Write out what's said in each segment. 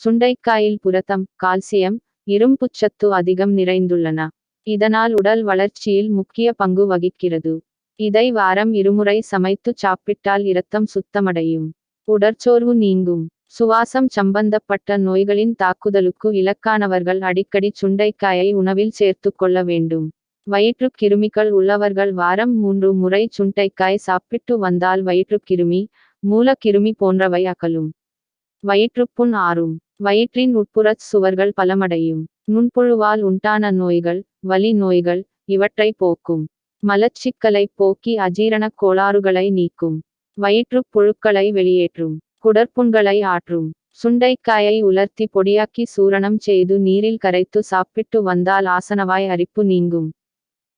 சுண்டைக்காயில் புரதம், கால்சியம், இரும்புச்சத்து அதிகம் நிறைந்துள்ளன. இதனால் உடல் வளர்ச்சியில் முக்கிய பங்கு வகிக்கிறது. இதை வாரம் இருமுறை சமைத்து சாப்பிட்டால் இரத்தம் சுத்தமடையும். உடற்சோர்வு நீங்கும். சுவாசம் சம்பந்தப்பட்ட நோய்களின் தாக்குதலுக்கு இலக்கானவர்கள் அடிக்கடி சுண்டைக்காயை உணவில் சேர்த்துக்கொள்ள வேண்டும். வயிற்றுக் கிருமிகள் உள்ளவர்கள் வாரம் 3 முறை சுண்டைக்காய் சாப்பிட்டு வந்தால் வயிற்றுக்கிருமி, மூலக்கிருமி போன்றவை அகலும். வயிற்றுப்புண் ஆறும். வயிற்றின் உட்புறச் சுவர்கள் பலமடையும். நுண்புழுவால் உண்டான நோய்கள், வலி நோய்கள் இவற்றை போக்கும். மலச்சிக்கலை போக்கி அஜீரணக் கோளாறுகளை நீக்கும். வயிற்றுப் புழுக்களை வெளியேற்றும். குடற்புண்களை ஆற்றும். சுண்டைக்காயை உலர்த்தி பொடியாக்கி சூரணம் செய்து நீரில் கரைத்து சாப்பிட்டு வந்தால் ஆசனவாய் அரிப்பு நீங்கும்.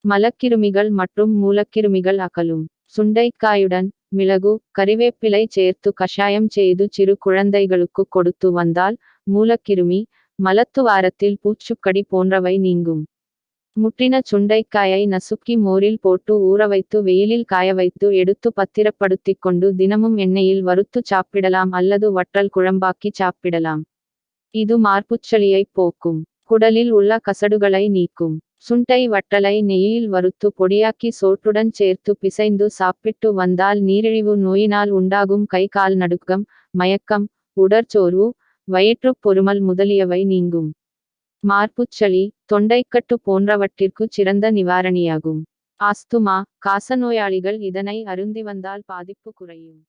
மலக்கிருமிகள் மற்றும் மூலக்கிருமிகள் அகலும். சுண்டைக்காயுடன் மிளகு, கறிவேப்பிலை சேர்த்து கஷாயம் செய்து சிறு குழந்தைகளுக்கு கொடுத்து வந்தால் மூலக்கிருமி, மலத்துவாரத்தில் பூச்சுக்கடி போன்றவை நீங்கும். முற்றின சுண்டைக்காயை நசுக்கி மோரில் போட்டு ஊறவைத்து வெயிலில் காயவைத்து எடுத்து பத்திரப்படுத்திக் கொண்டு தினமும் எண்ணெயில் வறுத்து சாப்பிடலாம் அல்லது வற்றல் குழம்பாக்கி சாப்பிடலாம். இது மார்புச்சளியை போக்கும். குடலில் உள்ள கசடுகளை நீக்கும். சுண்டை வற்றலை நெய்யில் வறுத்து பொடியாக்கி சோற்றுடன் சேர்த்து பிசைந்து சாப்பிட்டு வந்தால் நீரிழிவு நோயினால் உண்டாகும் கை கால் நடுக்கம், மயக்கம், உடற்சோர்வு, வயிற்றுப் பொருமல் முதலியவை நீங்கும். மார்புச்சளி, தொண்டைக்கட்டு போன்றவற்றிற்கு சிறந்த நிவாரணியாகும். ஆஸ்துமா, காசநோயாளிகள் இதனை அருந்தி வந்தால் பாதிப்பு குறையும்.